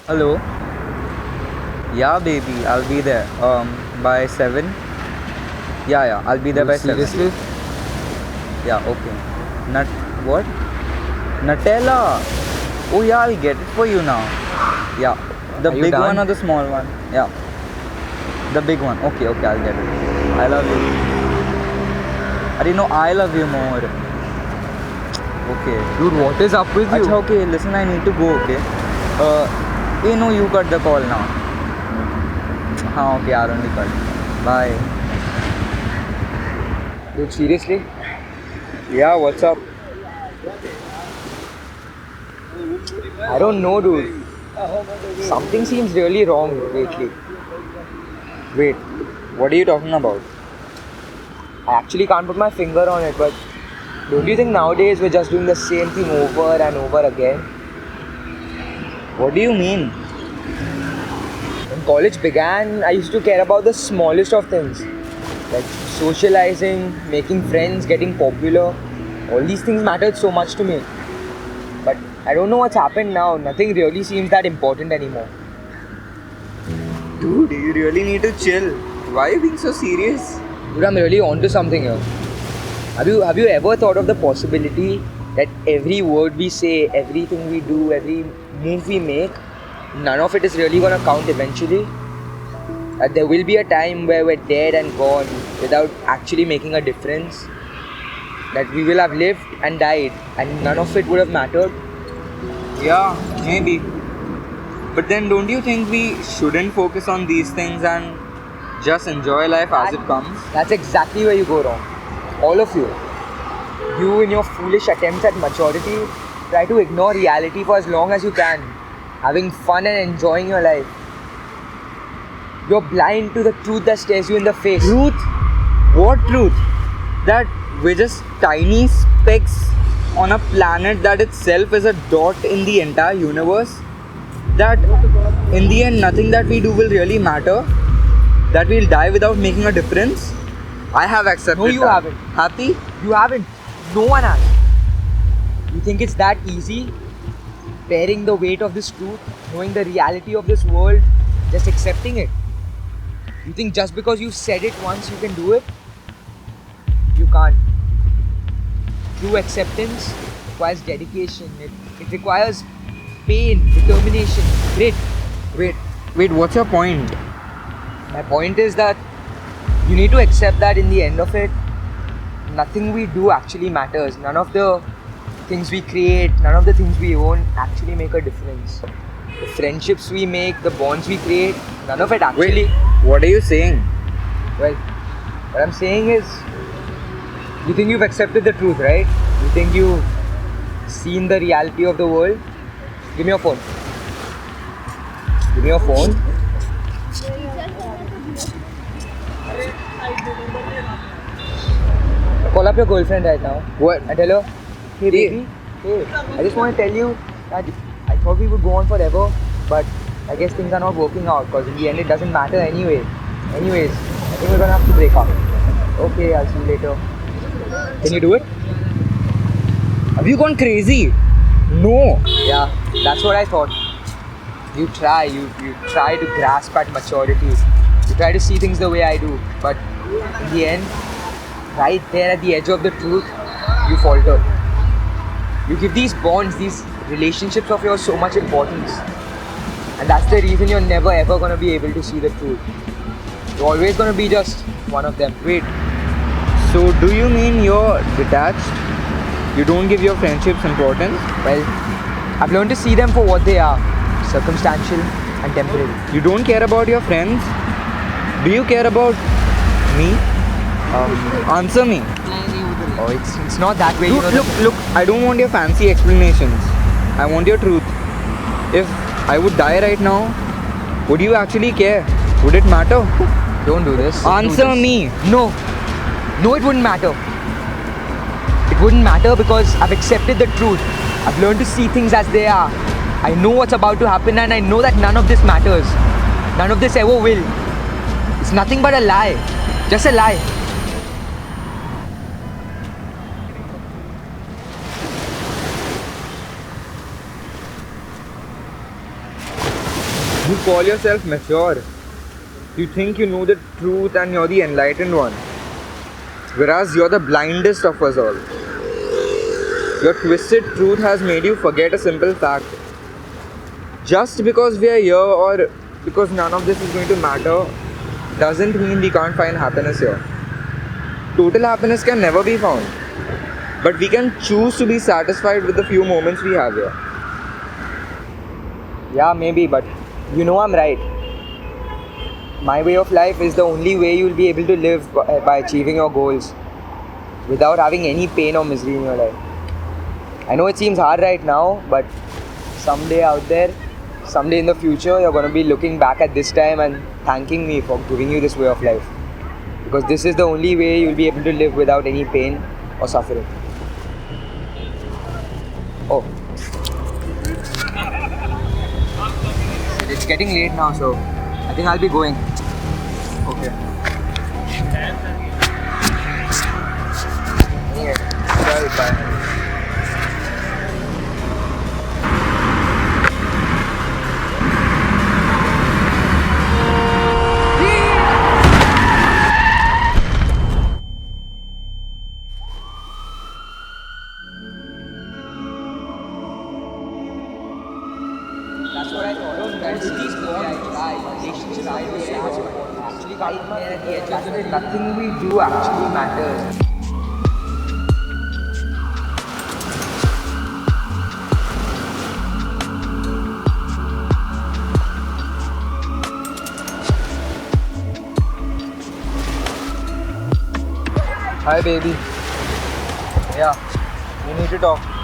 Hello. Yeah, baby, I'll be there. By 7. Yeah, I'll be there Dude, by 7. seriously? Yeah, okay. Nut. What? Nutella. Oh yeah, I'll get it for you now. Yeah. The Are you big one done? or the small one? Yeah. The big one. Okay, I'll get it. I love you. I didn't know I love you more. Okay. Dude, what is up with you? Acha, okay, listen, I need to go, okay? No, you cut the call now. हाँ, okay, I'll only cut. Bye. Dude, seriously? Yeah, what's up? I don't know, dude. Something seems really wrong lately. Wait, what are you talking about? I actually can't put my finger on it, but don't you think nowadays we're just doing the same thing over and over again? What do you mean? When college began, I used to care about the smallest of things, like socializing, making friends, getting popular. All these things mattered so much to me. But I don't know what's happened now. Nothing really seems that important anymore. Dude, you really need to chill. Why are you being so serious? Dude, I'm really onto something here. Have you ever thought of the possibility that every word we say, everything we do, every move we make, none of it is really gonna count eventually? That there will be a time where we're dead and gone without actually making a difference. That we will have lived and died and none of it would have mattered. Yeah, maybe. But then don't you think we shouldn't focus on these things and just enjoy life as it comes? That's exactly where you go wrong. All of you. You, in your foolish attempts at maturity, try to ignore reality for as long as you can, having fun and enjoying your life. You're blind to the truth that stares you in the face. Truth? What truth? That we're just tiny specks on a planet that itself is a dot in the entire universe? That in the end nothing that we do will really matter? That we'll die without making a difference? I have accepted No, you that. haven't. Happy? You haven't. No one has. You think it's that easy? Bearing the weight of this truth, knowing the reality of this world, just accepting it. You think just because you've said it once you can do it? You can't. True acceptance requires dedication. It requires pain, determination, grit. Wait, what's your point? My point is that you need to accept that in the end of it, nothing we do actually matters. None of the things we create, none of the things we own actually make a difference. The friendships we make, the bonds we create, none of it actually. Wait, what are you saying? Well, what I'm saying is, you think you've accepted the truth, right? You think you've seen the reality of the world? Give me your phone. Give me your phone. Call up your girlfriend right now. What? And tell her, hey baby, hey, I just want to tell you that I thought we would go on forever, but I guess things are not working out because in the end it doesn't matter anyway. Anyways, I think we're gonna have to break up. Okay, I'll see you later. Can you do it? Have you gone crazy? No. Yeah, that's what I thought. You try to grasp at maturity. You try to see things the way I do, but in the end, right there at the edge of the truth, you falter. You give these bonds, these relationships of yours so much importance. And that's the reason you're never ever gonna be able to see the truth. You're always gonna be just one of them. Wait. So do you mean you're detached? You don't give your friendships importance? Well, I've learned to see them for what they are, circumstantial and temporary. You don't care about your friends? Do you care about me? Answer me. Oh, it's not that way. Dude, you know look, I don't want your fancy explanations. I want your truth. If I would die right now, would you actually care? Would it matter? Don't do this. Answer me. No, it wouldn't matter. It wouldn't matter because I've accepted the truth. I've learned to see things as they are. I know what's about to happen and I know that none of this matters. None of this ever will. It's nothing but a lie. Just a lie. You call yourself mature. You think you know the truth and you're the enlightened one. Whereas you're the blindest of us all. Your twisted truth has made you forget a simple fact. Just because we are here or because none of this is going to matter doesn't mean we can't find happiness here. Total happiness can never be found. But we can choose to be satisfied with the few moments we have here. Yeah, maybe, but you know I'm right. My way of life is the only way you'll be able to live by achieving your goals without having any pain or misery in your life. I know it seems hard right now, but someday out there, someday in the future, you're going to be looking back at this time and thanking me for giving you this way of life. Because this is the only way you'll be able to live without any pain or suffering. Oh. It's getting late now, so I think I'll be going. Okay. Yeah. Bye. That's what I thought. Actually, at the edge of it, nothing we do actually matters. Hi, baby. Yeah. We need to talk.